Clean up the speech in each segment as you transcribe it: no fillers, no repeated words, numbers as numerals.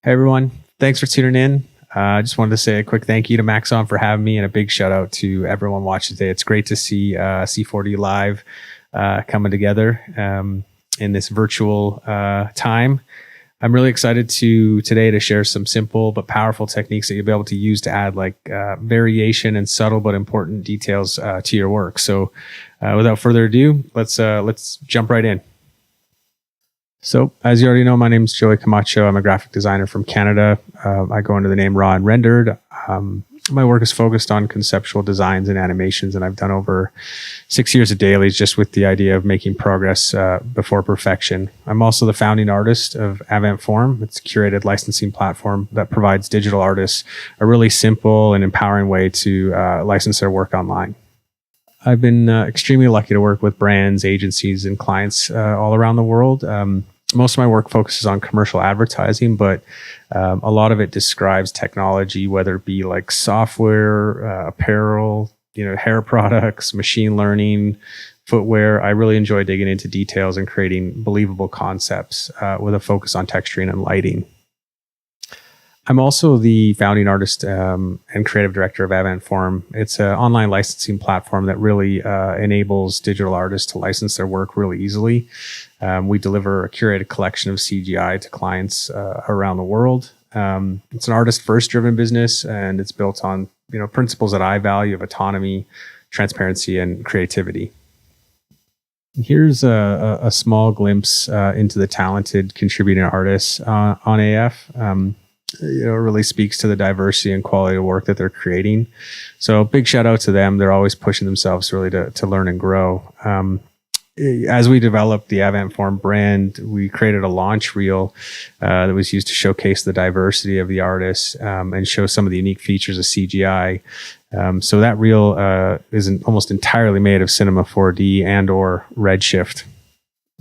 Hey everyone, thanks for tuning in. I just wanted to say a quick thank you to Maxon for having me and a big shout out to everyone watching today. It's great to see C4D Live coming together in this virtual time. I'm really excited today to share some simple but powerful techniques that you'll be able to use to add variation and subtle but important details to your work. So without further ado, let's jump right in. So, as you already know, my name is Joey Camacho. I'm a graphic designer from Canada. I go under the name Raw and Rendered. My work is focused on conceptual designs and animations, and I've done over 6 years of dailies just with the idea of making progress before perfection. I'm also the founding artist of Avant Form. It's a curated licensing platform that provides digital artists a really simple and empowering way to license their work online. I've been extremely lucky to work with brands, agencies, and clients all around the world. Most of my work focuses on commercial advertising, but a lot of it describes technology, whether it be like software, apparel, hair products, machine learning, footwear. I really enjoy digging into details and creating believable concepts with a focus on texturing and lighting. I'm also the founding artist and creative director of Avant Form. It's an online licensing platform that really enables digital artists to license their work really easily. We deliver a curated collection of CGI to clients around the world. It's an artist-first driven business, and it's built on principles that I value of autonomy, transparency, and creativity. Here's a small glimpse into the talented contributing artists on AF. It really speaks to the diversity and quality of work that they're creating. So big shout out to them. They're always pushing themselves really to learn and grow. As we developed the Avant Form brand, we created a launch reel that was used to showcase the diversity of the artists and show some of the unique features of CGI. So that reel is almost entirely made of Cinema 4D and or Redshift.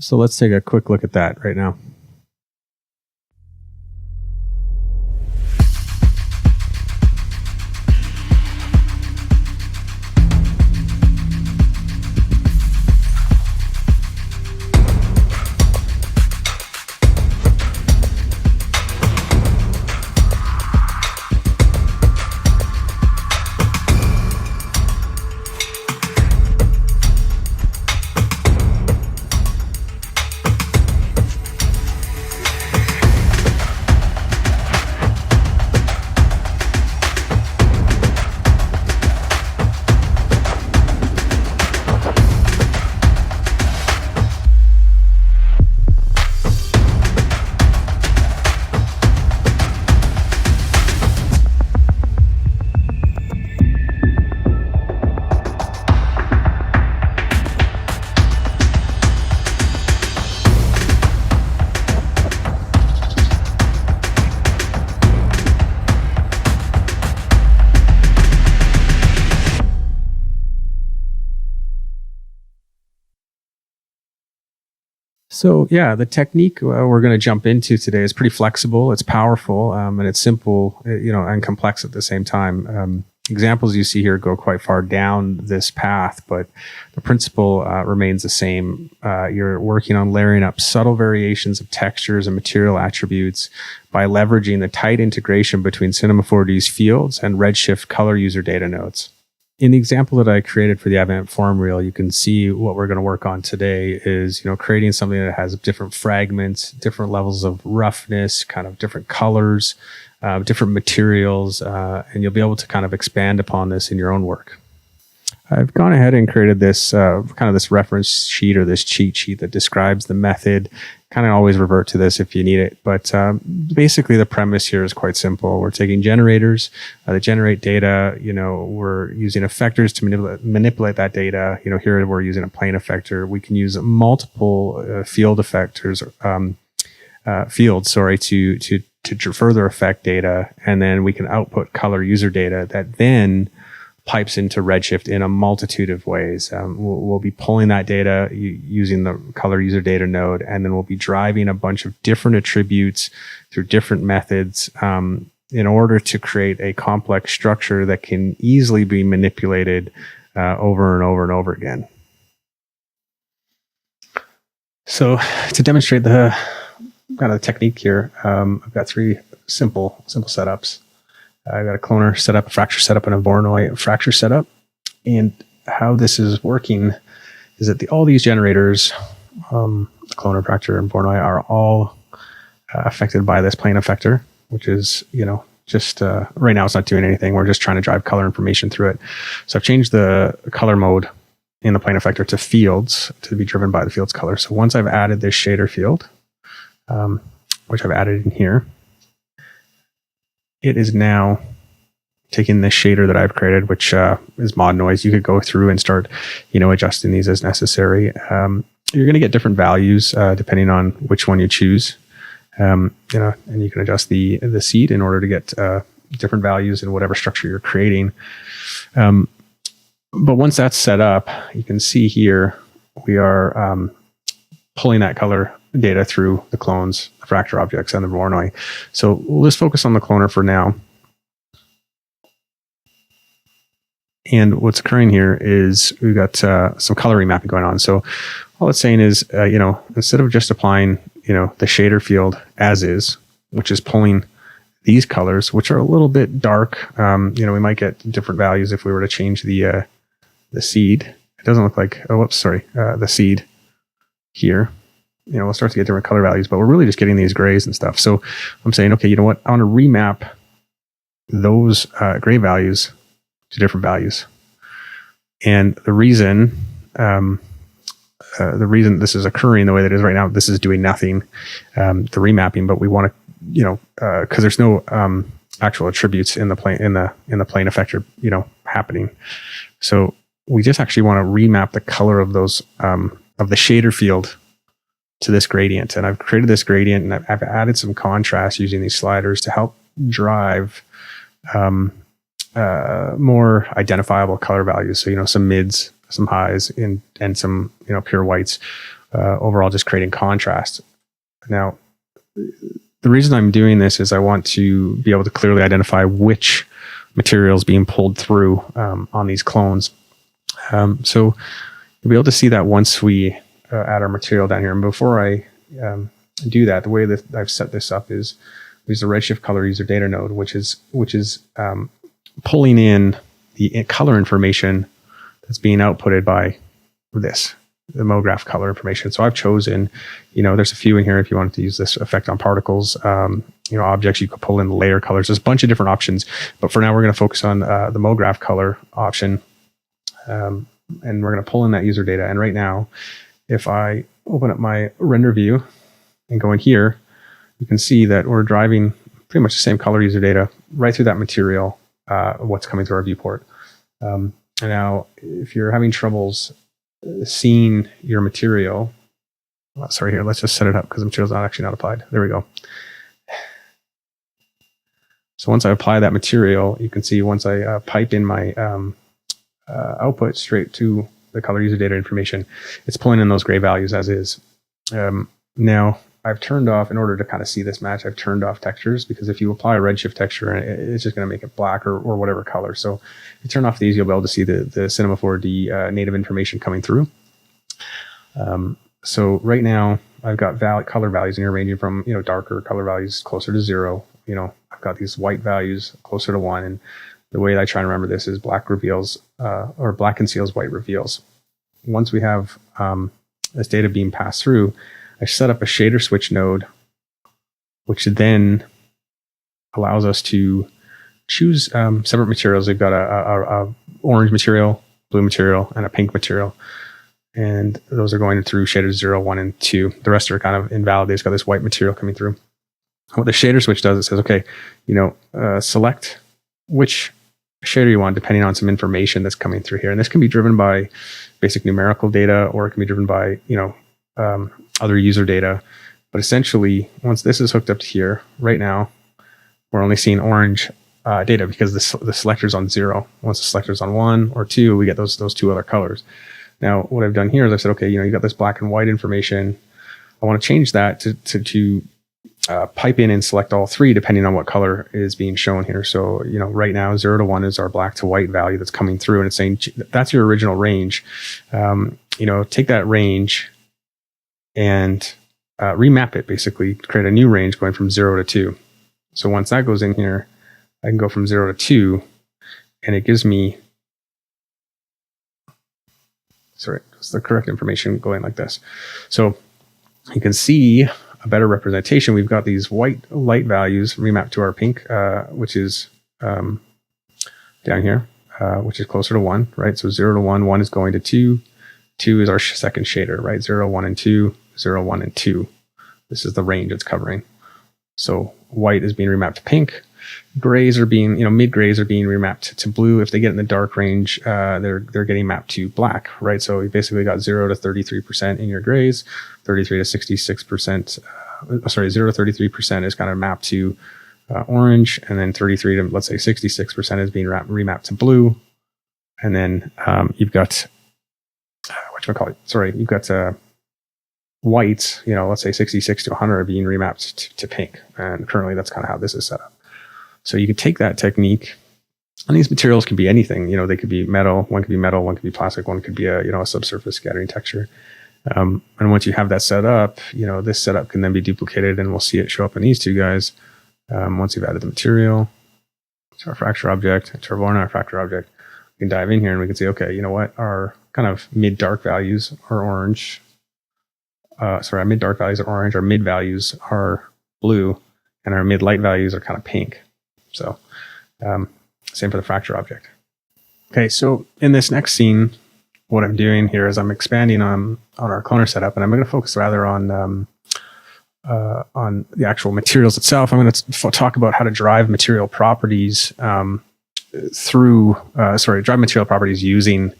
So let's take a quick look at that right now. So yeah, the technique we're going to jump into today is pretty flexible. It's powerful and it's simple, and complex at the same time. Examples you see here go quite far down this path, but the principle remains the same. You're working on layering up subtle variations of textures and material attributes by leveraging the tight integration between Cinema 4D's fields and Redshift color user data nodes. In the example that I created for the Avant Form reel, you can see what we're going to work on today is, creating something that has different fragments, different levels of roughness, kind of different colors, different materials, and you'll be able to kind of expand upon this in your own work. I've gone ahead and created this this reference sheet or this cheat sheet that describes the method. Kind of always revert to this if you need it. But basically the premise here is quite simple. We're taking generators that generate data. We're using effectors to manipulate that data. Here we're using a plane effector. We can use multiple field effectors, fields, to further affect data. And then we can output color user data that then pipes into Redshift in a multitude of ways. We'll be pulling that data using the color user data node, and then we'll be driving a bunch of different attributes through different methods in order to create a complex structure that can easily be manipulated over and over and over again. So to demonstrate the kind of the technique here, I've got three simple setups. I've got a cloner setup, a fracture setup, and a Voronoi fracture setup. And how this is working is that all these generators, the cloner, fracture, and Voronoi, are all affected by this plane effector, which is, just right now it's not doing anything. We're just trying to drive color information through it. So I've changed the color mode in the plane effector to fields to be driven by the field's color. So once I've added this shader field, which I've added in here, it is now taking this shader that I've created, which is mod noise. You could go through and start, adjusting these as necessary. You're going to get different values depending on which one you choose. And you can adjust the seed in order to get different values in whatever structure you're creating. But once that's set up, you can see here we are pulling that color data through the clones, the fracture objects, and the Voronoi. So we'll just focus on the cloner for now. And what's occurring here is we've got some color remapping going on. So all it's saying is, instead of just applying, the shader field as is, which is pulling these colors, which are a little bit dark, we might get different values if we were to change the seed. It doesn't look like, the seed here. We'll start to get different color values, but we're really just getting these grays and stuff. So I'm saying, okay, you know what? I want to remap those gray values to different values. And the reason this is occurring the way that it is right now, this is doing nothing, the remapping, but we want to, because there's no actual attributes in the plane in the plane effector, happening. So we just actually want to remap the color of those of the shader field to this gradient. And I've created this gradient, and I've added some contrast using these sliders to help drive more identifiable color values. So, some mids, some highs, and some, pure whites, overall just creating contrast. Now, the reason I'm doing this is I want to be able to clearly identify which material is being pulled through on these clones. So you'll be able to see that once we add our material down here. And before I do that, the way that I've set this up is we use the Redshift color user data node, which is pulling in the color information that's being outputted by the MoGraph color information. So I've chosen, there's a few in here if you wanted to use this effect on particles, objects, you could pull in layer colors. There's a bunch of different options, but for now we're going to focus on the MoGraph color option. And we're going to pull in that user data. And right now, if I open up my render view and go in here, you can see that we're driving pretty much the same color user data right through that material, what's coming through our viewport. And now, if you're having troubles seeing your material, here, let's just set it up because the material's not applied. There we go. So once I apply that material, you can see once I pipe in my output straight to the color user data information, it's pulling in those gray values as is. Now I've turned off, in order to kind of see this match, I've turned off textures, because if you apply a Redshift texture, it's just going to make it black or whatever color. So if you turn off these, you'll be able to see the Cinema 4D native information coming through. So right now I've got color values in here ranging from, darker color values closer to 0. I've got these white values closer to 1. And the way that I try and remember this is black reveals, or black conceals, white reveals. Once we have this data being passed through, I set up a shader switch node, which then allows us to choose separate materials. We've got a orange material, blue material, and a pink material. And those are going through shaders 0, 1, and 2. The rest are kind of invalid. It's got this white material coming through. What the shader switch does, it says, okay, select which shader you want depending on some information that's coming through here. And this can be driven by basic numerical data, or it can be driven by, other user data. But essentially, once this is hooked up to here, right now, we're only seeing orange data because the selector's on 0. Once the selector's on 1 or 2, we get those two other colors. Now, what I've done here is I said, okay, you got this black and white information. I want to change that to pipe in and select all 3 depending on what color is being shown here. So, right now 0 to 1 is our black to white value that's coming through, and it's saying that's your original range. Take that range and remap it, basically create a new range going from 0 to 2. So once that goes in here, I can go from 0 to 2, and it gives me, sorry, it's the correct information going like this. So you can see a better representation. We've got these white light values remapped to our pink, which is down here, which is closer to 1, right? So 0 to 1, 1 is going to 2. 2 is our second shader, right? 0, 1, and 2, 0, 1, and 2. This is the range it's covering. So white is being remapped to pink. Grays are being, mid grays are being remapped to blue. If they get in the dark range, they're getting mapped to black, right? So you basically got 0 to 33% in your grays, 33 to 66%. 0 to 33% is kind of mapped to orange, and then 33 to, let's say, 66% is being remapped to blue. And then you've got you've got whites, let's say 66 to 100 are being remapped to pink. And currently that's kind of how this is set up. So you could take that technique, and these materials can be anything. They could be metal, one could be metal, one could be plastic, one could be a subsurface scattering texture. And once you have that set up, this setup can then be duplicated, and we'll see it show up in these two guys. Once you've added the material to our fracture object, to our Voronoi fracture object, we can dive in here and we can say, okay, you know what? Our kind of mid-dark values are orange. Our mid-dark values are orange, our mid values are blue, and our mid-light values are kind of pink. So same for the fracture object. Okay, so in this next scene, what I'm doing here is I'm expanding on our cloner setup, and I'm going to focus rather on the actual materials itself. I'm going to talk about how to drive material properties drive material properties using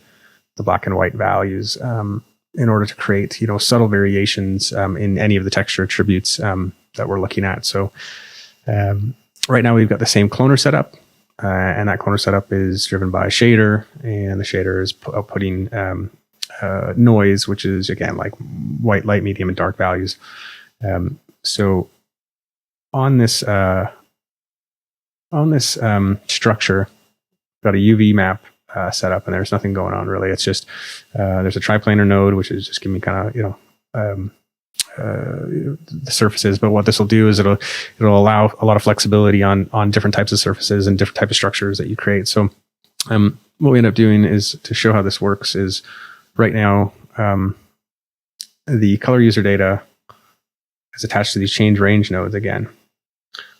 the black and white values in order to create, subtle variations in any of the texture attributes that we're looking at. So right now we've got the same cloner setup, and that cloner setup is driven by a shader, and the shader is outputting noise, which is, again, like white, light, medium, and dark values. So on this structure, got a UV map set up, and there's nothing going on really. It's just there's a triplanar node, which is just giving me kind of the surfaces. But what this will do is it'll allow a lot of flexibility on different types of surfaces and different types of structures that you create. So what we end up doing is, to show how this works, is right now the color user data is attached to these change range nodes again.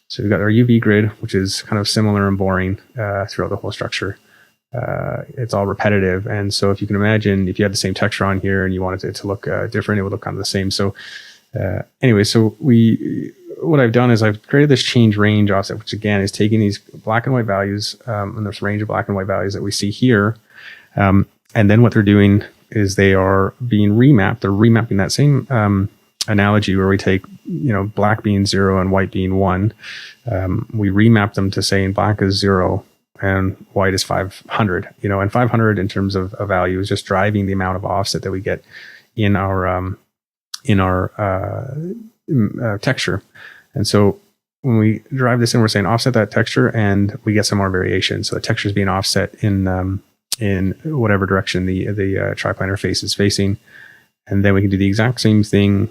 So we've got our UV grid, which is kind of similar and boring throughout the whole structure. It's all repetitive. And so if you can imagine, if you had the same texture on here and you wanted it to look different, it would look kind of the same. So anyway, so what I've done is I've created this change range offset, which again is taking these black and white values and this range of black and white values that we see here. And then what they're doing is they are being remapped. They're remapping that same analogy where we take, black being 0 and white being 1. We remap them to saying black is 0 and white is 500, and 500 in terms of a value is just driving the amount of offset that we get in our texture. And so when we drive this in, we're saying offset that texture, and we get some more variation. So the texture is being offset in whatever direction the triplanar face is facing. And then we can do the exact same thing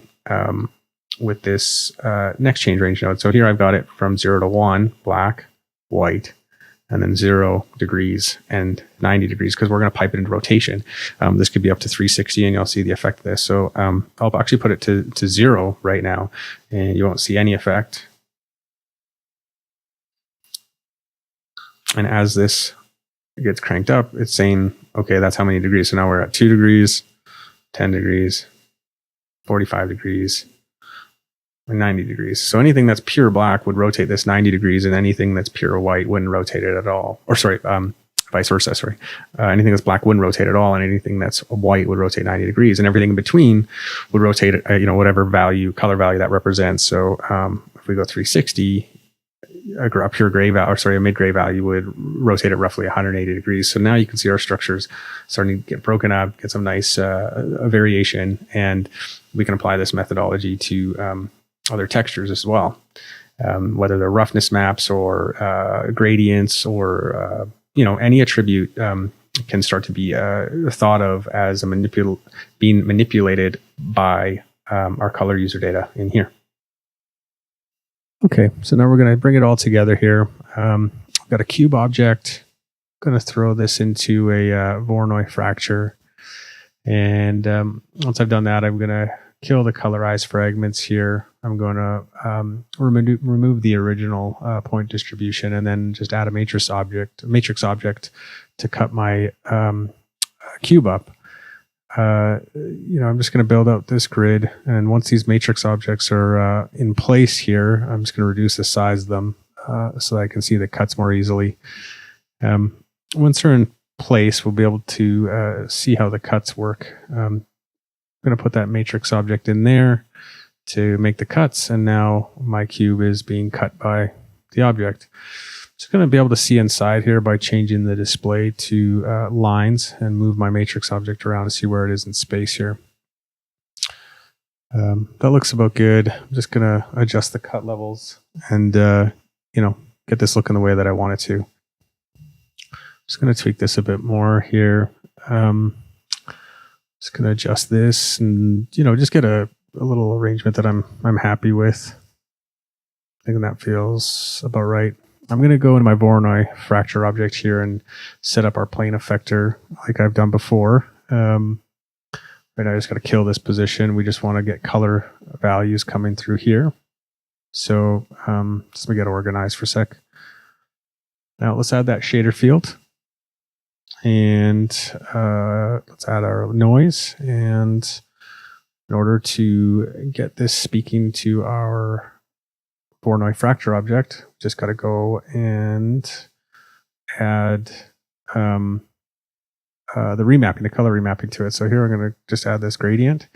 with this next change range node. So here I've got it from 0 to 1, black, white, and then 0 degrees and 90 degrees, because we're going to pipe it into rotation. This could be up to 360, and you'll see the effect of this. So I'll actually put it to 0 right now, and you won't see any effect. And as this gets cranked up, it's saying, okay, that's how many degrees. So now we're at 2 degrees, 10 degrees, 45 degrees, and 90 degrees. So anything that's pure black would rotate this 90 degrees, and anything that's pure white wouldn't rotate it at all. Or vice versa, anything that's black wouldn't rotate at all, and anything that's white would rotate 90 degrees, and everything in between would rotate whatever color value that represents. So if we go 360, a pure gray value, a mid gray value would rotate it roughly 180 degrees. So now you can see our structures starting to get broken up, get some nice variation, and we can apply this methodology to other textures as well, whether they're roughness maps or gradients or any attribute can start to be thought of as being manipulated by our color user data in here. Okay, so now we're going to bring it all together here. I've got a cube object. I'm going to throw this into a Voronoi fracture. And once I've done that, I'm going to kill the colorized fragments here. I'm going to remove the original point distribution and then just add a matrix object to cut my cube up. I'm just going to build out this grid, and once these matrix objects are in place here, I'm just going to reduce the size of them so that I can see the cuts more easily. Once they're in place, we'll be able to see how the cuts work. I'm going to put that matrix object in there to make the cuts, and now my cube is being cut by the object. Just going to be able to see inside here by changing the display to lines and move my matrix object around to see where it is in space here. That looks about good. I'm just going to adjust the cut levels and get this looking the way that I want it to. Just going to tweak this a bit more here. Just going to adjust this and just get a little arrangement that I'm happy with. I think that feels about right. I'm going to go into my Voronoi fracture object here and set up our plane effector like I've done before. Right now I just got to kill this position. We just want to get color values coming through here. So just let me get organized for a sec. Now let's add that shader field. And let's add our noise. And in order to get this speaking to our Voronoi fracture object, just got to go and add the remapping, the color remapping to it. So here I'm going to just add this gradient.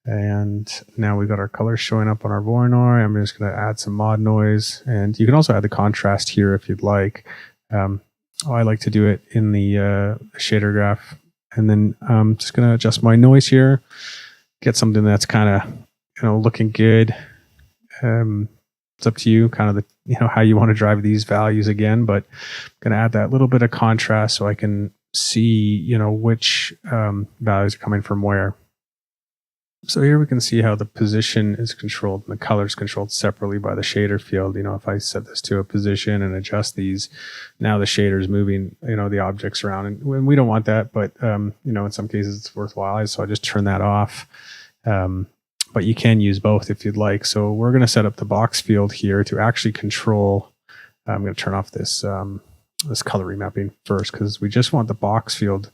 And now we've got our colors showing up on our Voronoi. I'm just going to add some mod noise. And you can also add the contrast here if you'd like. I like to do it in the shader graph. And then I'm just going to adjust my noise here, get something that's kind of looking good. It's up to you, kind of how you want to drive these values again, but I'm going to add that little bit of contrast so I can see, which values are coming from where. So here we can see how the position is controlled and the color is controlled separately by the shader field. If I set this to a position and adjust these, now the shader is moving, the objects around, and we don't want that, but in some cases it's worthwhile. So I just turn that off. But you can use both if you'd like. So we're going to set up the box field here to actually control. I'm going to turn off this this color remapping first because we just want the box field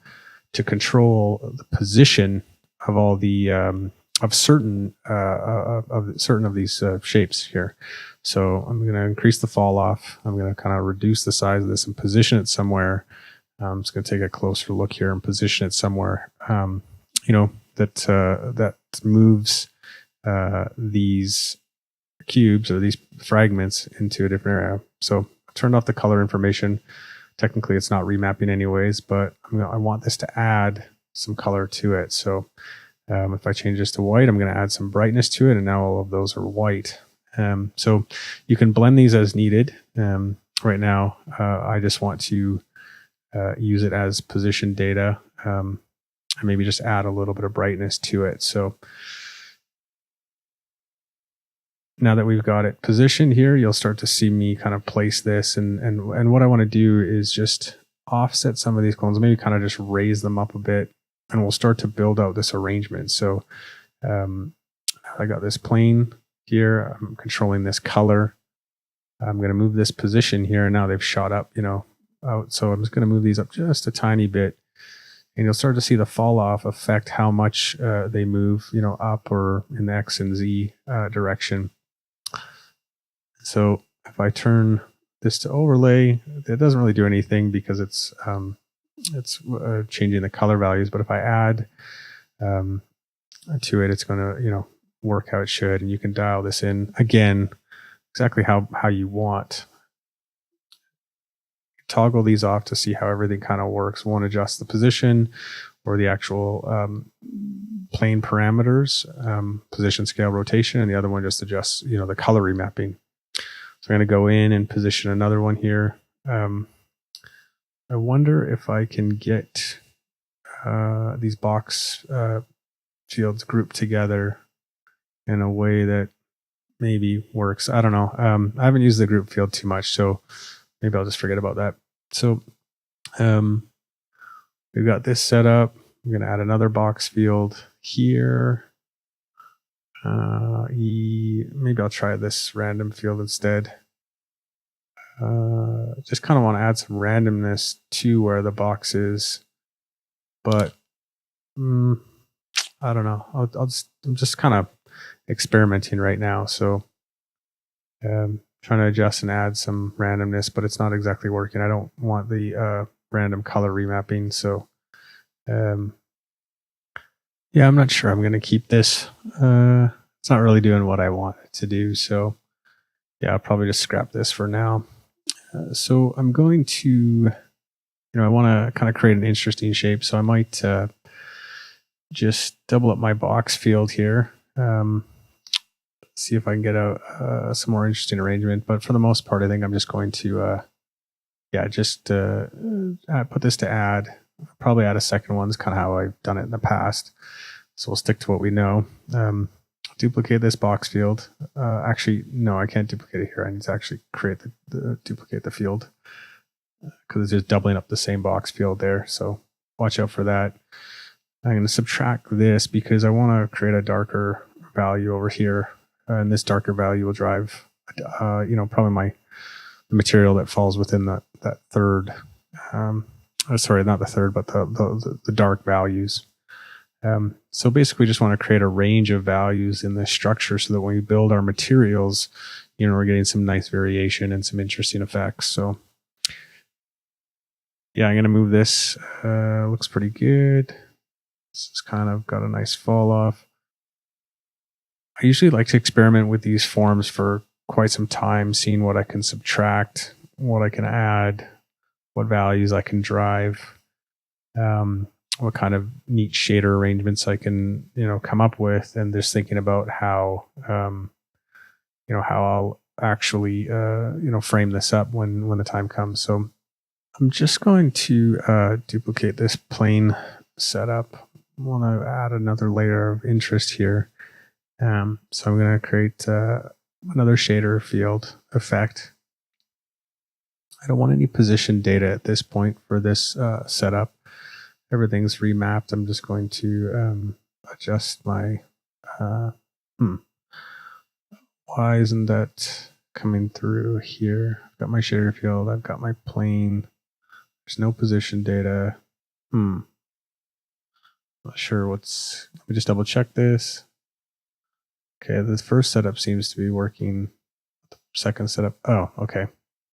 to control the position of all the of certain of these shapes here. So I'm going to increase the fall off. I'm going to kind of reduce the size of this and position it somewhere. I'm just going to take a closer look here and position it somewhere. That moves these cubes or these fragments into a different area. So I turned off the color information. Technically, it's not remapping anyways, but I want this to add some color to it. So if I change this to white, I'm going to add some brightness to it, and now all of those are white. So you can blend these as needed. Right now, I just want to use it as position data and maybe just add a little bit of brightness to it. So now that we've got it positioned here, you'll start to see me kind of place this. And what I want to do is just offset some of these clones, maybe kind of just raise them up a bit, and we'll start to build out this arrangement. So I got this plane here. I'm controlling this color. I'm going to move this position here, and now they've shot up, out. So I'm just going to move these up just a tiny bit. And you'll start to see the fall off affect how much they move, up or in the X and Z direction. So if I turn this to overlay, it doesn't really do anything because it's changing the color values. But if I add to it, it's going to work how it should, and you can dial this in again exactly how you want. Toggle these off to see how everything kind of works. One, adjust the position or the actual plane parameters, position, scale, rotation, and the other one just adjusts the color remapping. So I'm going to go in and position another one here. I wonder if I can get these box fields grouped together in a way that maybe works. I don't know. I haven't used the group field too much, so maybe I'll just forget about that. So we've got this set up. I'm going to add another box field here. Maybe I'll try this random field instead. Just kind of want to add some randomness to where the box is, but I don't know. I'm just kind of experimenting right now, so trying to adjust and add some randomness, but it's not exactly working. I don't want the random color remapping, so yeah, I'm not sure I'm going to keep this. It's not really doing what I want it to do, so yeah, I'll probably just scrap this for now. So I'm going to, I want to kind of create an interesting shape, so I might just double up my box field here. See if I can get out some more interesting arrangement, but for the most part, I think I'm just going to, put this to add. Probably add a second one. Is kind of how I've done it in the past. So we'll stick to what we know. Duplicate this box field. Actually, no, I can't duplicate it here. I need to actually create duplicate the field because it's just doubling up the same box field there. So watch out for that. I'm going to subtract this because I want to create a darker value over here. And this darker value will drive, probably the material that falls within that third. Sorry, not the third, but the dark values. So basically, just want to create a range of values in this structure so that when we build our materials, we're getting some nice variation and some interesting effects. So yeah, I'm going to move this. Looks pretty good. This has kind of got a nice fall off. I usually like to experiment with these forms for quite some time, seeing what I can subtract, what I can add, what values I can drive, what kind of neat shader arrangements I can, come up with, and just thinking about how, how I'll actually, frame this up when the time comes. So I'm just going to duplicate this plane setup. I want to add another layer of interest here. So I'm going to create another shader field effect. I don't want any position data at this point for this setup. Everything's remapped. I'm just going to adjust my... Why isn't that coming through here? I've got my shader field. I've got my plane. There's no position data. Not sure what's... Let me just double check this. Okay, the first setup seems to be working. The second setup... Oh, okay.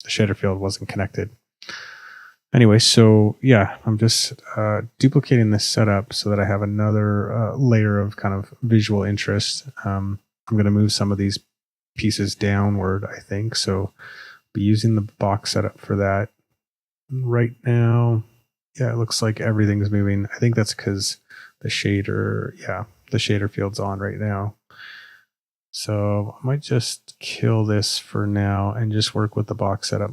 The shader field wasn't connected. Anyway, so yeah, I'm just duplicating this setup so that I have another layer of kind of visual interest. I'm going to move some of these pieces downward, I think. So be using the box setup for that. Right now, yeah, it looks like everything's moving. I think that's because the shader field's on right now. So I might just kill this for now and just work with the box setup.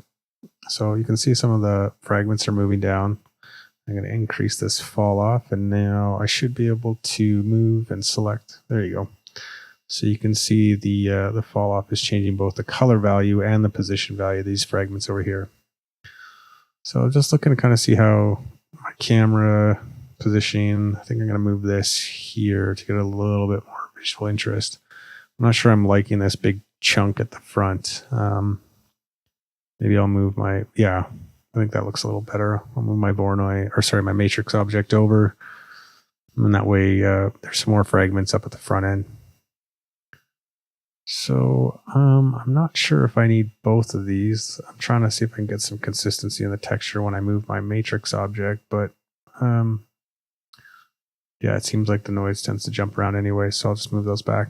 So you can see some of the fragments are moving down. I'm going to increase this fall off, and now I should be able to move and select. There you go. So you can see the fall off is changing both the color value and the position value of these fragments over here. So just looking to kind of see how my camera positioning, I think I'm going to move this here to get a little bit more visual interest. I'm not sure I'm liking this big chunk at the front. Maybe I'll move I think that looks a little better. I'll move my matrix object over. And that way there's some more fragments up at the front end. So I'm not sure if I need both of these. I'm trying to see if I can get some consistency in the texture when I move my matrix object, but yeah, it seems like the noise tends to jump around anyway, so I'll just move those back.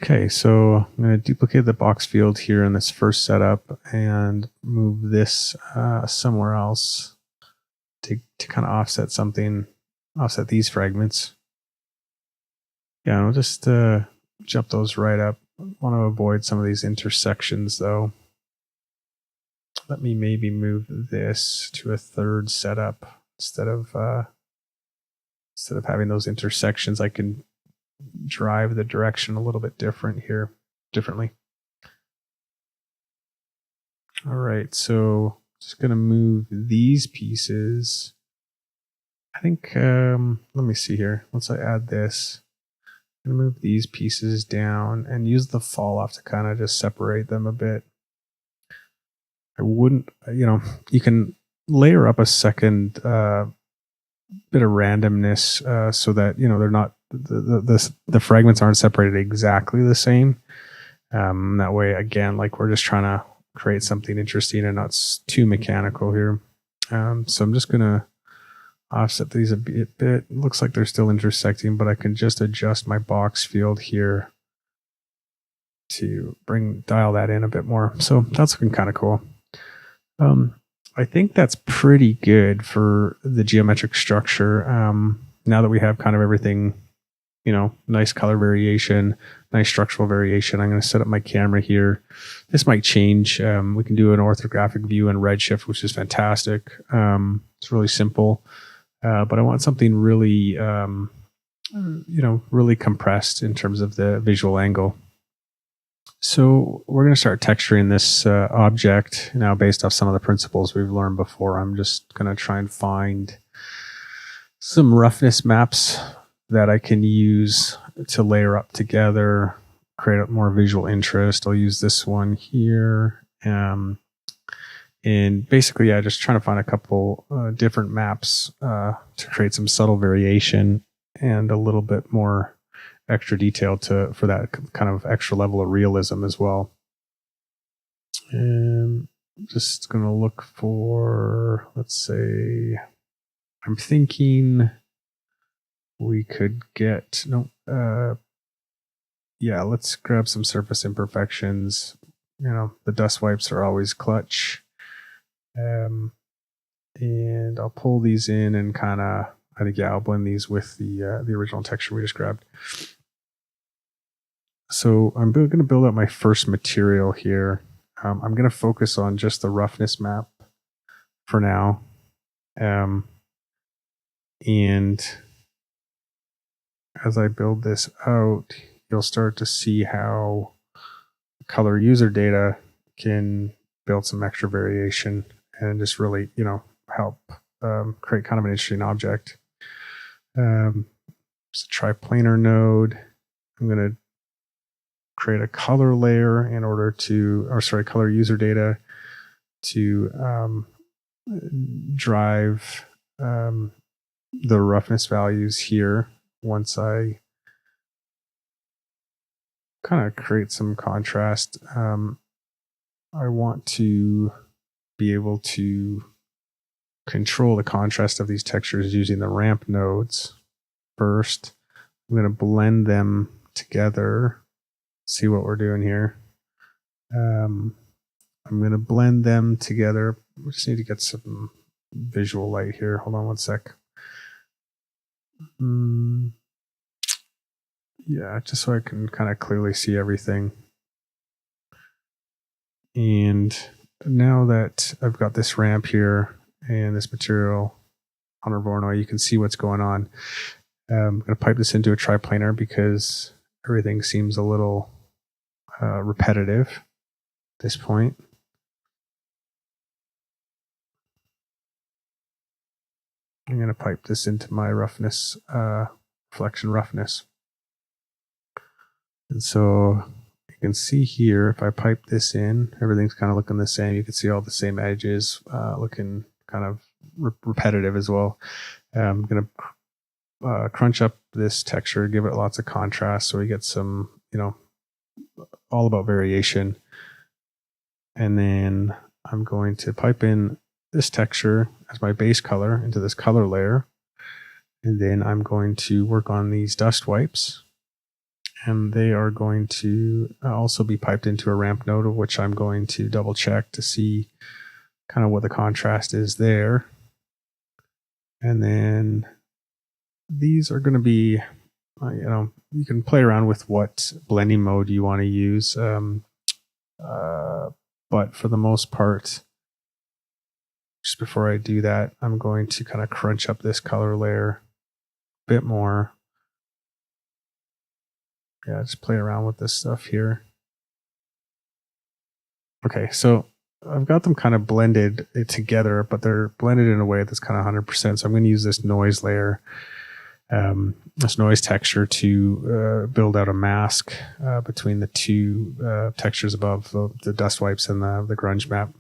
Okay, so I'm going to duplicate the box field here in this first setup and move this somewhere else to kind of offset these fragments. Yeah, I'll just jump those right up. I want to avoid some of these intersections though. Let me maybe move this to a third setup instead of having those intersections. I can drive the direction a little bit differently. All right, so just gonna move these pieces. I think, let me see here. Once I add this, I'm gonna move these pieces down and use the fall off to kind of just separate them a bit. I wouldn't, you can layer up a second bit of randomness so that, they're not, the fragments aren't separated exactly the same. That way, again, like we're just trying to create something interesting and not too mechanical here. So I'm just going to offset these a bit. It looks like they're still intersecting, but I can just adjust my box field here to dial that in a bit more. So that's looking kind of cool. I think that's pretty good for the geometric structure. Now that we have kind of everything, nice color variation, nice structural variation, I'm going to set up my camera here. This might change. We can do an orthographic view in Redshift, which is fantastic. It's really simple, but I want something really, really compressed in terms of the visual angle. So we're going to start texturing this object now based off some of the principles we've learned before. I'm just going to try and find some roughness maps that I can use to layer up together, create a more visual interest. I'll use this one here. And basically, just trying to find a couple different maps to create some subtle variation and a little bit more extra detail for that kind of extra level of realism as well. And I'm just going to look for, let's say, I'm thinking we could get, let's grab some surface imperfections. The dust wipes are always clutch. And I'll pull these in and kind of, I'll blend these with the original texture we just grabbed. So I'm going to build out my first material here. I'm going to focus on just the roughness map for now. And as I build this out, you'll start to see how color user data can build some extra variation and just really, help create kind of an interesting object. It's a triplanar node. I'm going to create a color layer in order to, color user data to drive the roughness values here. Once I kind of create some contrast, I want to be able to control the contrast of these textures using the ramp nodes. First, I'm going to blend them together. See what we're doing here. I'm going to blend them together. We just need to get some visual light here. Hold on one sec. Yeah, just so I can kind of clearly see everything. And now that I've got this ramp here and this material on our Voronoi, you can see what's going on. I'm going to pipe this into a triplanar because everything seems a little repetitive at this point. I'm going to pipe this into my roughness, reflection roughness. And so you can see here, if I pipe this in, everything's kind of looking the same. You can see all the same edges looking kind of repetitive as well. I'm going to crunch up this texture, give it lots of contrast so we get some, all about variation. And then I'm going to pipe in this texture as my base color into this color layer. And then I'm going to work on these dust wipes. And they are going to also be piped into a ramp node, of which I'm going to double check to see kind of what the contrast is there. And then these are going to be, you can play around with what blending mode you want to use. But for the most part, just before I do that, I'm going to kind of crunch up this color layer a bit more. yeah, just play around with this stuff here. Okay, so I've got them kind of blended together, but they're blended in a way that's kind of 100%. So I'm going to use this noise layer, this noise texture to build out a mask between the two textures above the dust wipes and the grunge map.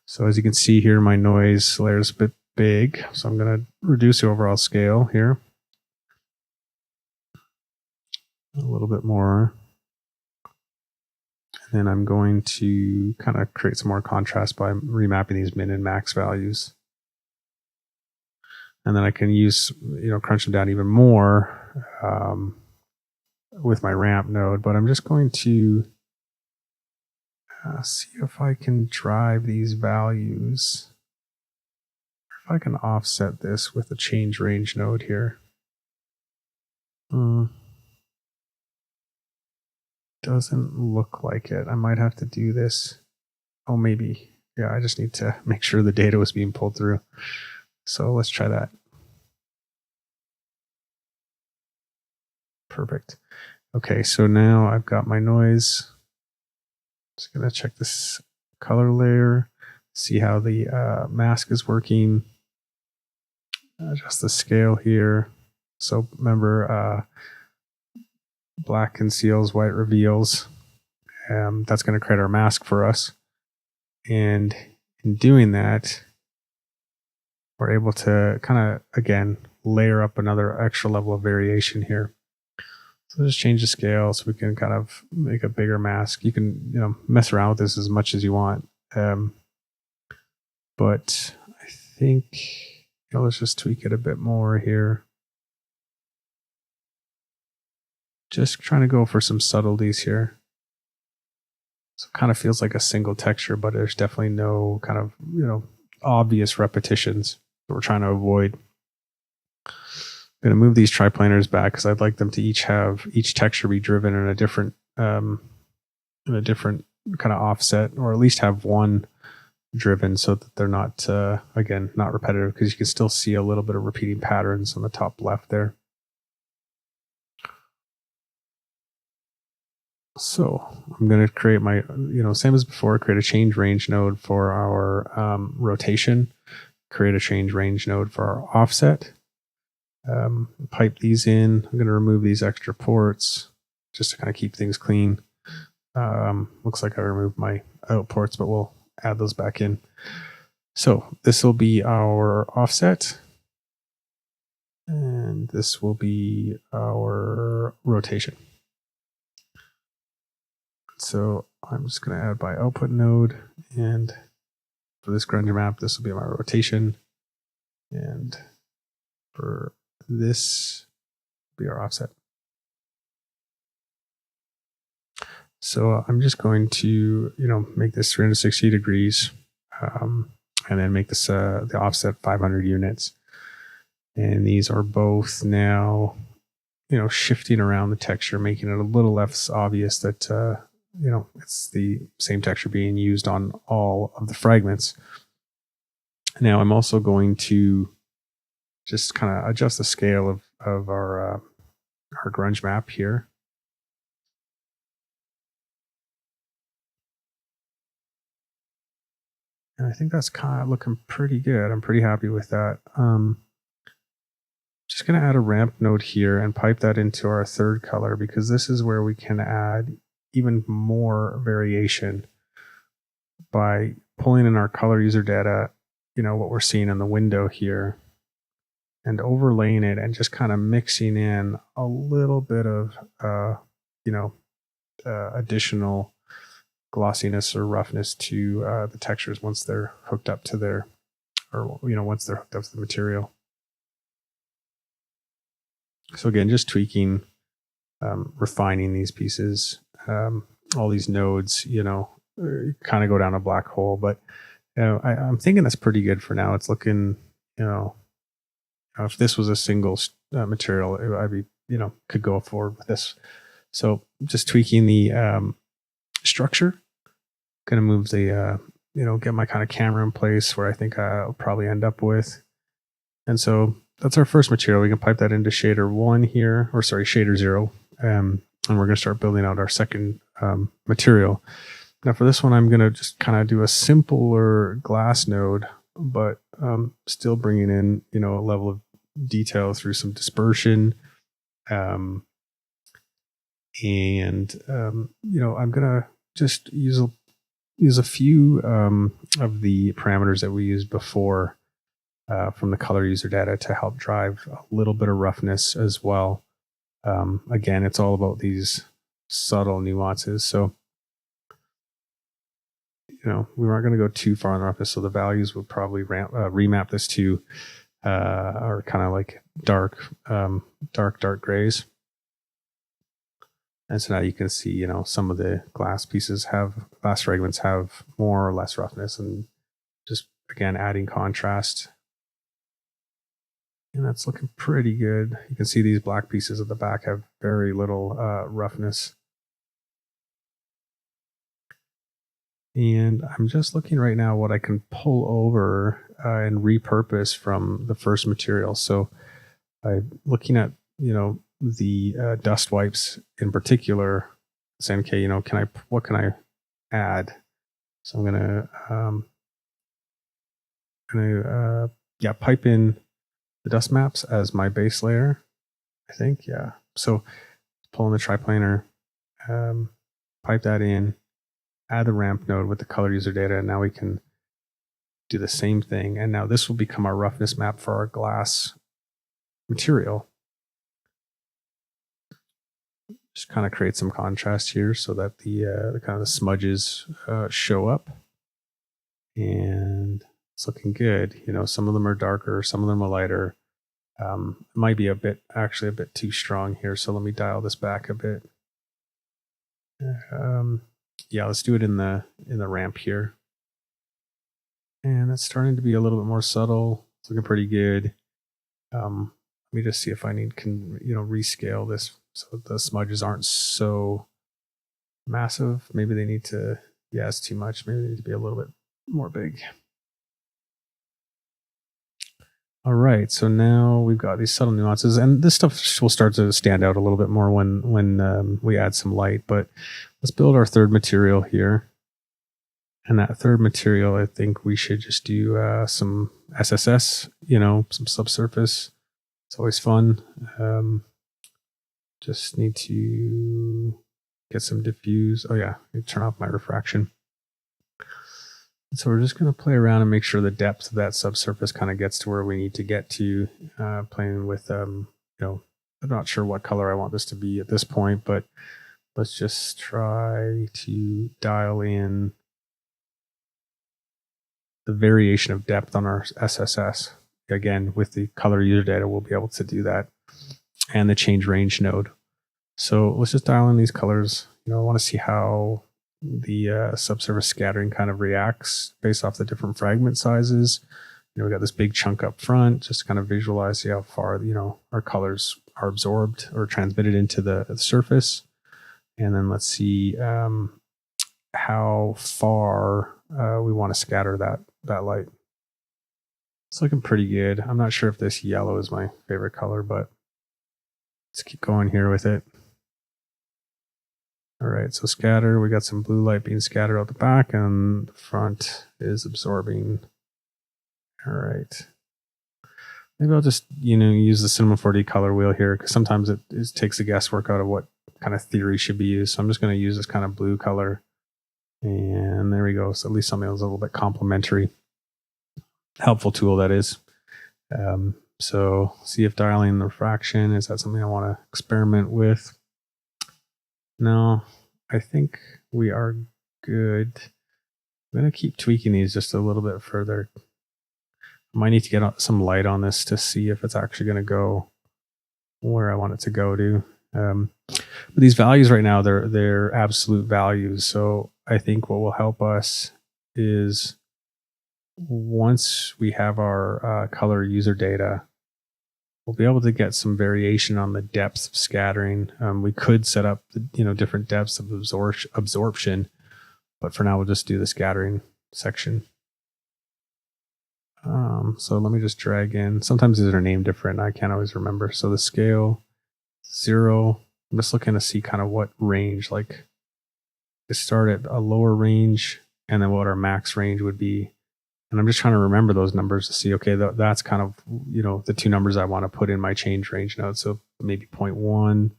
So as you can see here, my noise layer is a bit big. So I'm going to reduce the overall scale here a little bit more. And then I'm going to kind of create some more contrast by remapping these min and max values. And then I can use, crunch them down even more with my ramp node. But I'm just going to see if I can drive these values. If I can offset this with a change range node here. Doesn't look like it. I might have to do this. Oh, maybe. Yeah, I just need to make sure the data was being pulled through. So let's try that. Perfect. Okay, so now I've got my noise. Just gonna check this color layer, see how the mask is working. Adjust the scale here. So remember, black conceals, white reveals. That's going to create our mask for us. And in doing that, we're able to kind of, again, layer up another extra level of variation here. So just change the scale so we can kind of make a bigger mask. You can, mess around with this as much as you want. But I think, let's just tweak it a bit more here. Just trying to go for some subtleties here. So it kind of feels like a single texture, but there's definitely no kind of, obvious repetitions that we're trying to avoid. I'm going to move these triplanars back because I'd like them to each texture be driven in a different kind of offset, or at least have one driven so that they're not, again, not repetitive, because you can still see a little bit of repeating patterns on the top left there. So I'm going to create my, same as before, create a change range node for our rotation, create a change range node for our offset, pipe these in. I'm going to remove these extra ports just to kind of keep things clean. Looks like I removed my out ports, but we'll add those back in. So this will be our offset, and this will be our rotation. So I'm just going to add my output node, and for this grunge map, this will be my rotation, and for this will be our offset. So I'm just going to, make this 360 degrees, and then make this the offset 500 units. And these are both now, shifting around the texture, making it a little less obvious that it's the same texture being used on all of the fragments. Now I'm also going to just kind of adjust the scale of our grunge map here. And I think that's kind of looking pretty good. I'm pretty happy with that. Just going to add a ramp node here and pipe that into our third color, because this is where we can add even more variation by pulling in our color user data, what we're seeing in the window here, and overlaying it and just kind of mixing in a little bit of, additional glossiness or roughness to the textures once they're hooked up to their, or, once they're hooked up to the material. So again, just tweaking, refining these pieces. All these nodes, kind of go down a black hole, but I'm thinking that's pretty good for now. It's looking, if this was a single material, I'd be, could go forward with this. So just tweaking the structure. Going to move the, get my kind of camera in place where I think I'll probably end up with. And so that's our first material. We can pipe that into shader 1 here, or sorry, shader 0. And we're going to start building out our second material. Now for this one, I'm going to just kind of do a simpler glass node, but still bringing in, you know, a level of detail through some dispersion. You know, I'm going to just use a few of the parameters that we used before from the color user data to help drive a little bit of roughness as well. Again, it's all about these subtle nuances. So, you know, we weren't going to go too far on roughness, so the values would probably remap this to are kind of like dark grays. And so now you can see, you know, some of the glass fragments have more or less roughness, and just again adding contrast. And that's looking pretty good. You can see these black pieces at the back have very little roughness. And I'm just looking right now what I can pull over and repurpose from the first material. So I'm looking at, you know, the dust wipes in particular, saying, okay, you know, what can I add? So I'm gonna pipe in the dust maps as my base layer, I think. Yeah. So pull in the triplanar, pipe that in, add the ramp node with the color user data, and now we can do the same thing. And now this will become our roughness map for our glass material. Just kind of create some contrast here so that the kind of the smudges show up. And it's looking good. You know, some of them are darker, some of them are lighter. It might be actually a bit too strong here. So let me dial this back a bit. Yeah, let's do it in the ramp here. And it's starting to be a little bit more subtle. It's looking pretty good. Let me just see if I can rescale this so the smudges aren't so massive. Maybe they need to, yeah, it's too much. Maybe they need to be a little bit more big. All right, so now we've got these subtle nuances, and this stuff will start to stand out a little bit more when we add some light. But let's build our third material here. And that third material, I think we should just do some SSS, some subsurface. It's always fun. Just need to get some diffuse. Oh yeah, turn off my refraction. So we're just going to play around and make sure the depth of that subsurface kind of gets to where we need to get to. Playing with, I'm not sure what color I want this to be at this point, but let's just try to dial in the variation of depth on our SSS. Again, with the color user data, we'll be able to do that, and the change range node. So let's just dial in these colors. I want to see how the subsurface scattering kind of reacts based off the different fragment sizes. We got this big chunk up front, just to kind of visualize, see how far our colors are absorbed or transmitted into the surface. And then let's see how far we want to scatter that light. It's looking pretty good. I'm not sure if this yellow is my favorite color, but let's keep going here with it. All right, so scatter, we got some blue light being scattered out the back, and the front is absorbing. All right. Maybe I'll just, use the Cinema 4D color wheel here, because sometimes it takes the guesswork out of what kind of theory should be used. So I'm just going to use this kind of blue color. And there we go. So at least something that's a little bit complementary. Helpful tool, that is. So see if dialing the refraction, is that something I want to experiment with? No, I think we are good. I'm going to keep tweaking these just a little bit further. I might need to get some light on this to see if it's actually going to go where I want it to go to. But these values right now, they're absolute values. So I think what will help us is once we have our color user data, we'll be able to get some variation on the depth of scattering. We could set up different depths of absorption, but for now we'll just do the scattering section. So let me just drag in. Sometimes these are named different. I can't always remember. So the scale 0. I'm just looking to see kind of what range, like to start at a lower range and then what our max range would be. And I'm just trying to remember those numbers to see, okay, that's kind of, the two numbers I want to put in my change range node. So maybe 0.1,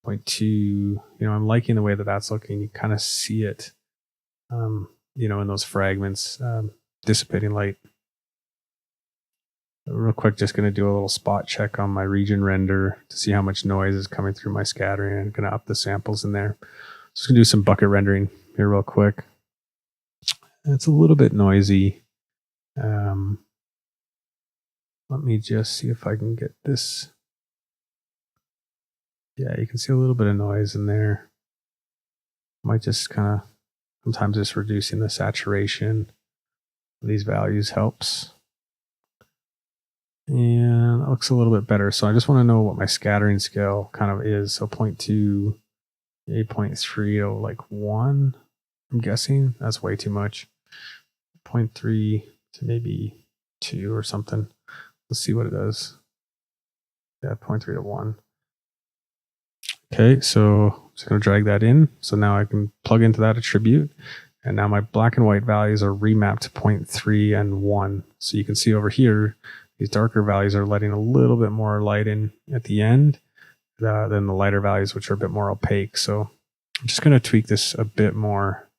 0.2, I'm liking the way that that's looking. You kind of see it, in those fragments, dissipating light. Real quick, just going to do a little spot check on my region render to see how much noise is coming through my scattering, and going to up the samples in there. Just going to do some bucket rendering here real quick. It's a little bit noisy. Let me just see if I can get this. Yeah, you can see a little bit of noise in there. Might just kind of, sometimes just reducing the saturation of these values helps. And it looks a little bit better. So I just want to know what my scattering scale kind of is. So 0.2, 8.3 to like 1, I'm guessing. That's way too much. 0.3 to maybe 2 or something. Let's see what it does. Yeah, 0.3 to 1. Okay, so I'm just going to drag that in. So now I can plug into that attribute. And now my black and white values are remapped to 0.3 and 1. So you can see over here, these darker values are letting a little bit more light in at the end than the lighter values, which are a bit more opaque. So I'm just going to tweak this a bit more.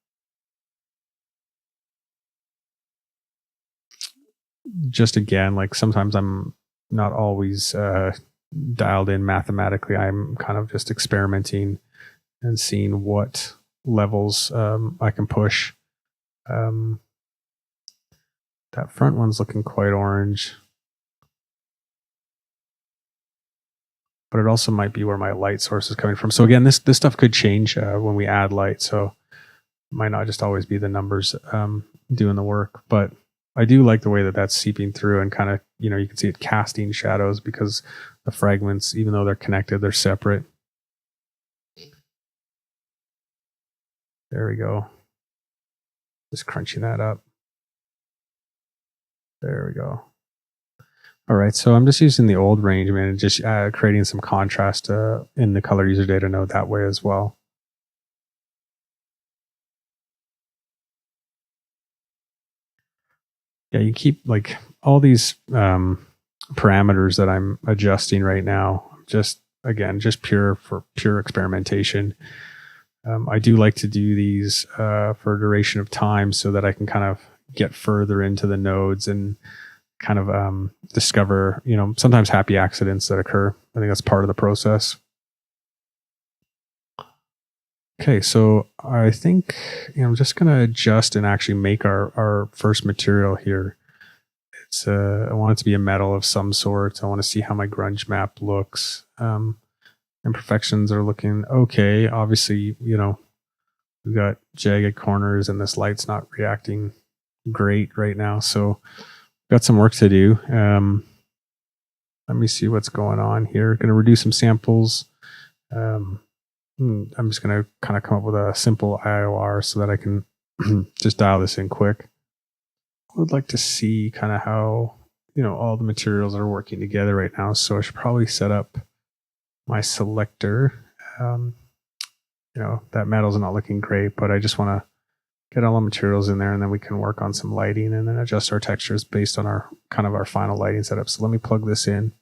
Just again, like sometimes I'm not always dialed in mathematically. I'm kind of just experimenting and seeing what levels I can push. That front one's looking quite orange. But it also might be where my light source is coming from. So again, this stuff could change when we add light. So it might not just always be the numbers doing the work. But I do like the way that that's seeping through and kind of, you can see it casting shadows because the fragments, even though they're connected, they're separate. There we go. Just crunching that up. There we go. All right, so I'm just using the old range, man, and just creating some contrast in the color user data node that way as well. Yeah, you keep like all these parameters that I'm adjusting right now, just pure experimentation. I do like to do these for a duration of time so that I can kind of get further into the nodes and kind of discover, sometimes happy accidents that occur. I think that's part of the process. Okay, so I think I'm just going to adjust and actually make our first material here. It's I want it to be a metal of some sort. I want to see how my grunge map looks. Imperfections are looking okay. Obviously, we've got jagged corners and this light's not reacting great right now. So got some work to do. Let me see what's going on here. Going to reduce some samples. I'm just going to kind of come up with a simple IOR so that I can just dial this in quick. I would like to see kind of how, all the materials are working together right now. So I should probably set up my selector. That metal's not looking great, but I just want to get all the materials in there and then we can work on some lighting and then adjust our textures based on our final lighting setup. So let me plug this in.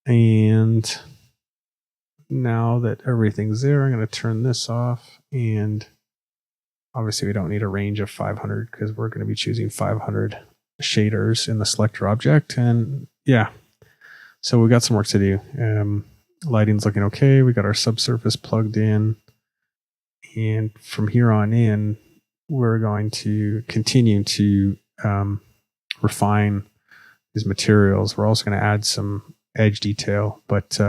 And now that everything's there, I'm going to turn this off. And obviously we don't need a range of 500 because we're going to be choosing 500 shaders in the selector object. And yeah, so we got some work to do. Lighting's looking okay. We got our subsurface plugged in. And from here on in, we're going to continue to refine these materials. We're also going to add some edge detail, but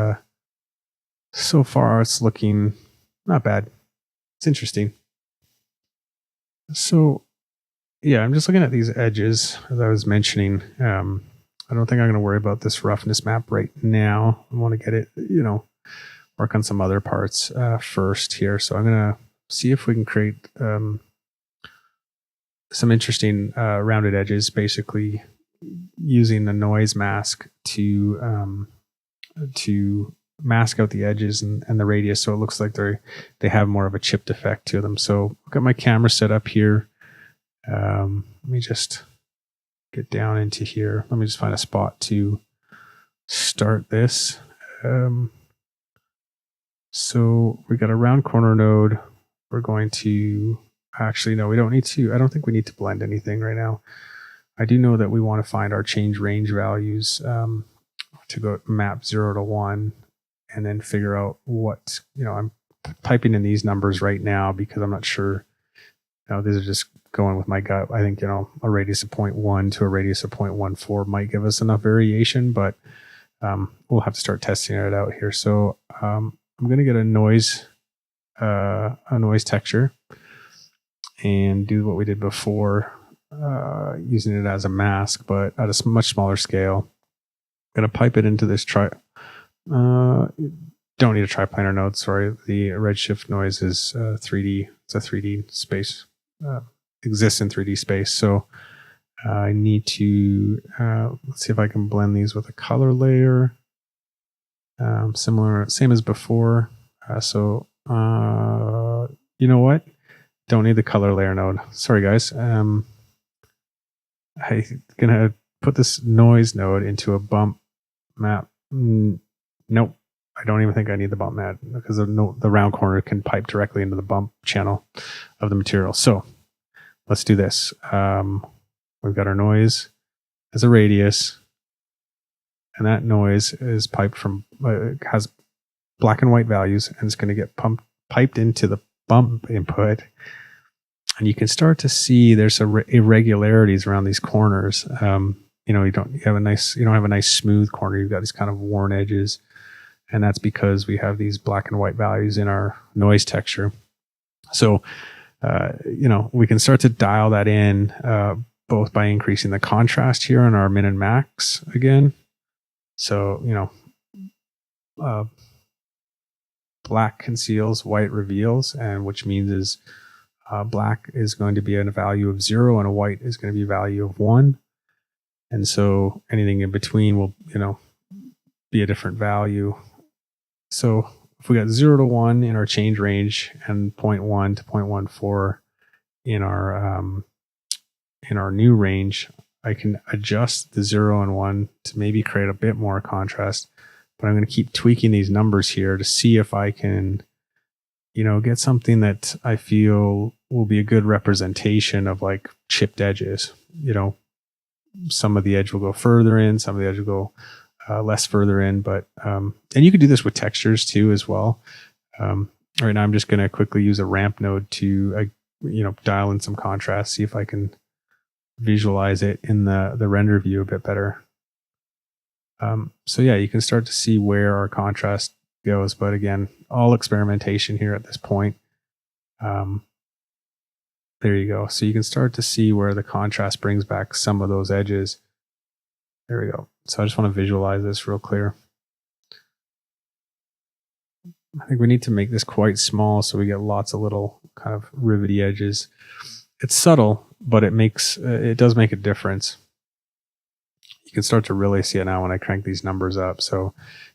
so far it's looking not bad. It's interesting. So yeah, I'm just looking at these edges as I was mentioning. I don't think I'm going to worry about this roughness map right now. I want to get it, work on some other parts first here. So I'm going to see if we can create some interesting rounded edges, basically using the noise mask to mask out the edges and the radius, so it looks like they have more of a chipped effect to them. So I've got my camera set up here. Let me just get down into here. Let me just find a spot to start this. So we got a round corner node. We're going to, actually, no, we don't need to, I don't think we need to blend anything right now. I do know that we want to find our change range values to go map 0 to 1 and then figure out what, I'm typing in these numbers right now because I'm not sure. These are just going with my gut. I think, a radius of 0.1 to a radius of 0.14 might give us enough variation, but we'll have to start testing it out here. So I'm going to get a noise texture and do what we did before, using it as a mask, but at a much smaller scale. I'm going to pipe it into this don't need a triplanar node. Sorry, the Redshift noise is 3D. It's a 3D space, exists in 3D space. So I need to let's see if I can blend these with a color layer. Same as before. You know what? Don't need the color layer node. Sorry, guys. I'm gonna put this noise node into a bump map. Nope. I don't even think I need the bump map because the round corner can pipe directly into the bump channel of the material. So let's do this. We've got our noise as a radius, and that noise is piped from, has black and white values, and it's going to get piped into the bump input. And you can start to see there's irregularities around these corners. You don't have a nice smooth corner. You've got these kind of worn edges. And that's because we have these black and white values in our noise texture. So, we can start to dial that in, both by increasing the contrast here on our min and max again. So, black conceals, white reveals, and which means is black is going to be a value of 0 and a white is going to be a value of 1. And so anything in between will, be a different value. So if we got 0 to 1 in our change range and 0.1 to 0.14 in our new range, I can adjust the 0 and 1 to maybe create a bit more contrast. But I'm going to keep tweaking these numbers here to see if I can, get something that I feel will be a good representation of like chipped edges. Some of the edge will go further in, some of the edge will go less further in, but and you could do this with textures too as well. Right now I'm just going to quickly use a ramp node to dial in some contrast, see if I can visualize it in the render view a bit better. So yeah, you can start to see where our contrast goes, but again, all experimentation here at this point. There you go. So you can start to see where the contrast brings back some of those edges. There we go. So I just want to visualize this real clear. I think we need to make this quite small so we get lots of little kind of rivety edges. It's subtle, but it does make a difference. You can start to really see it now when I crank these numbers up. So,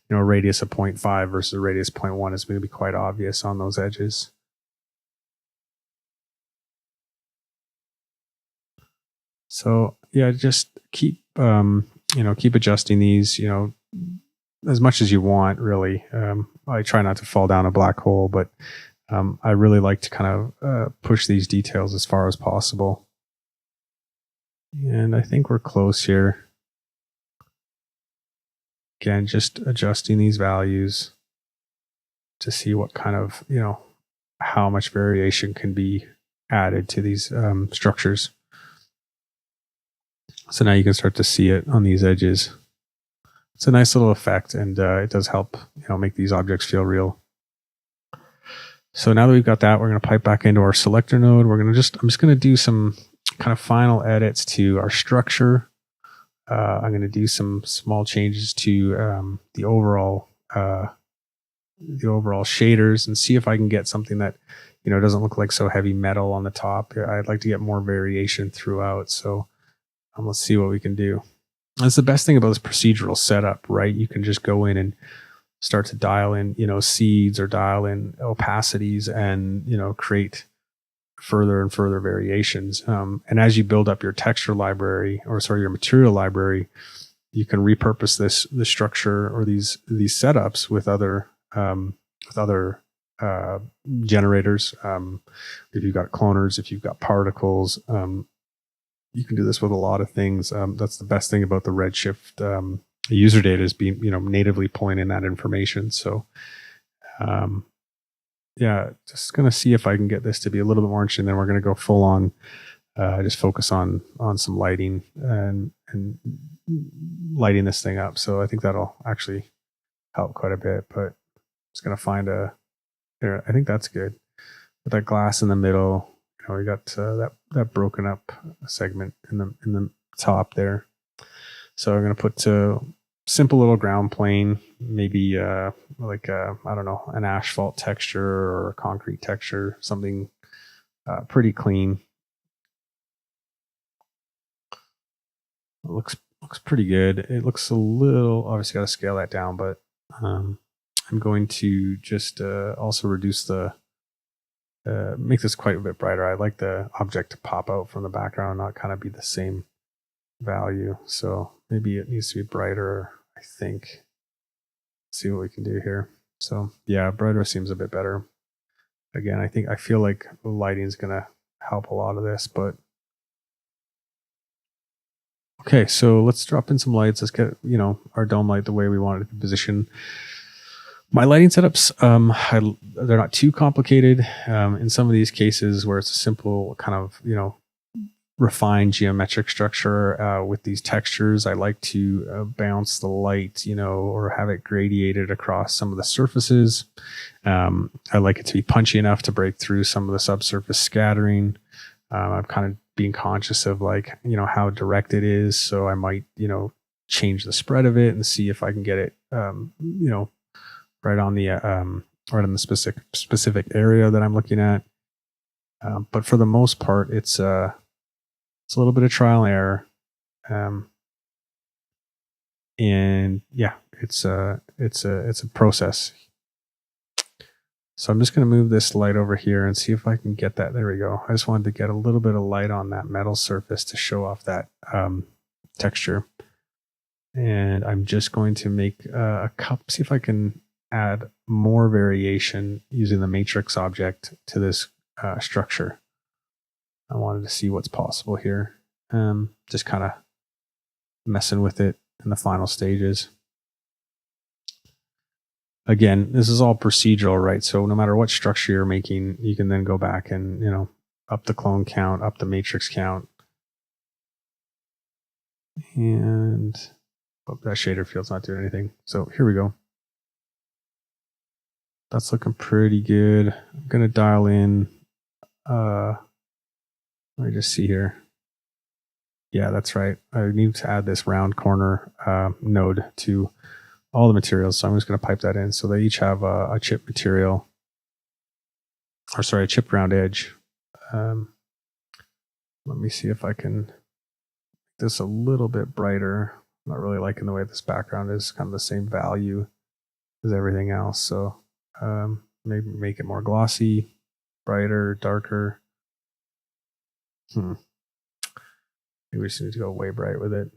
a radius of 0.5 versus a radius of 0.1 is going to be quite obvious on those edges. So yeah, just keep adjusting these, as much as you want, really. I try not to fall down a black hole, but I really like to kind of push these details as far as possible. And I think we're close here. Again, just adjusting these values to see what kind of, how much variation can be added to these structures. So now you can start to see it on these edges. It's a nice little effect, and it does help, make these objects feel real. So now that we've got that, we're going to pipe back into our selector node. I'm just going to do some kind of final edits to our structure. I'm going to do some small changes to the overall shaders and see if I can get something that doesn't look like so heavy metal on the top. I'd like to get more variation throughout. So let's see what we can do. That's the best thing about this procedural setup, right? You can just go in and start to dial in, seeds or dial in opacities and, create further and further variations. And as you build up your texture library, or sorry, your material library, you can repurpose the structure or these setups with other generators. If you've got cloners, if you've got particles, you can do this with a lot of things. That's the best thing about the Redshift user data, is being natively pulling in that information. So yeah, just gonna see if I can get this to be a little bit more interesting. Then we're gonna go full on, just focus on some lighting and lighting this thing up. So I think that'll actually help quite a bit. But just gonna find there. I think that's good. With that glass in the middle, we got that broken up segment in the top there. So I'm gonna put simple little ground plane, maybe like I don't know, an asphalt texture or a concrete texture, something pretty clean. It looks pretty good. It looks a little, obviously got to scale that down, but I'm going to just also reduce make this quite a bit brighter. I like the object to pop out from the background, not kind of be the same value. So maybe it needs to be brighter, I think. Let's see what we can do here. So yeah, brighter seems a bit better. Again, I feel like the lighting is going to help a lot of this, but okay, so let's drop in some lights. Let's get, our dome light the way we want it to be positioned. My lighting setups, they're not too complicated. In some of these cases where it's a simple kind of, refined geometric structure with these textures, I like to bounce the light, or have it gradiated across some of the surfaces. I like it to be punchy enough to break through some of the subsurface scattering. I'm kind of being conscious of how direct it is. So I might, change the spread of it and see if I can get it, right on the specific area that I'm looking at. But for the most part, it's a little bit of trial and error. And yeah, it's a process. So I'm just going to move this light over here and see if I can get that. There we go. I just wanted to get a little bit of light on that metal surface to show off that texture. And I'm just going to make a cup, see if I can add more variation using the matrix object to this structure. I wanted to see what's possible here. Just kind of messing with it in the final stages. Again, this is all procedural, right? So no matter what structure you're making, you can then go back and, up the clone count, up the matrix count. And that shader field's not doing anything. So here we go. That's looking pretty good. I'm going to dial in. Let me just see here. Yeah, that's right. I need to add this round corner node to all the materials. So I'm just going to pipe that in. So they each have a chip material, or sorry, a chip round edge. Let me see if I can make this a little bit brighter. I'm not really liking the way this background is kind of the same value as everything else. So maybe make it more glossy, brighter, darker. Maybe we just need to go way bright with it.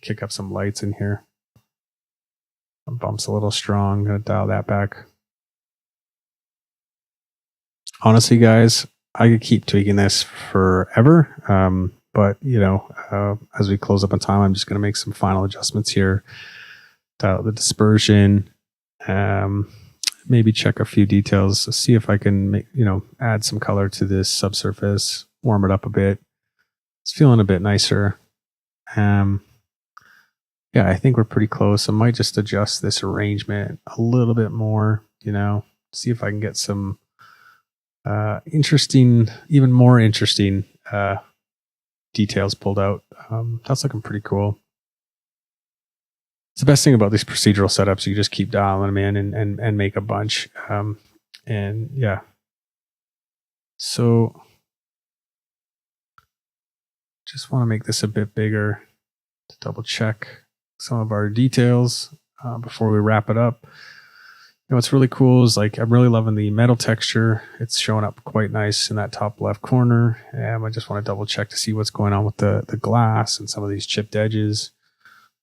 Kick up some lights in here. Bump's a little strong. I'm going to dial that back. Honestly, guys, I could keep tweaking this forever. But, as we close up on time, I'm just going to make some final adjustments here. Dial the dispersion. Maybe check a few details. See if I can add some color to this subsurface. Warm it up a bit. It's feeling a bit nicer. Yeah, I think we're pretty close. I might just adjust this arrangement a little bit more, see if I can get some even more interesting details pulled out. That's looking pretty cool. It's the best thing about these procedural setups. You just keep dialing them in and make a bunch. And yeah. So just want to make this a bit bigger. to double check some of our details before we wrap it up. What's really cool is like I'm really loving the metal texture. It's showing up quite nice in that top left corner. And I just want to double check to see what's going on with the glass and some of these chipped edges.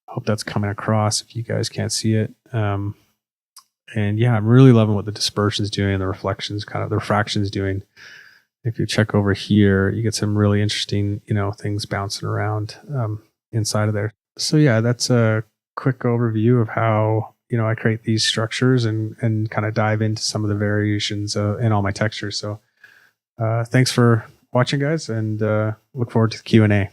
I hope that's coming across if you guys can't see it. And yeah, I'm really loving what the dispersion is doing and the reflections, kind of the refraction is doing. If you check over here, you get some really interesting, things bouncing around inside of there. So yeah, that's a quick overview of how I create these structures and kind of dive into some of the variations in all my textures. So thanks for watching, guys, and look forward to the Q&A.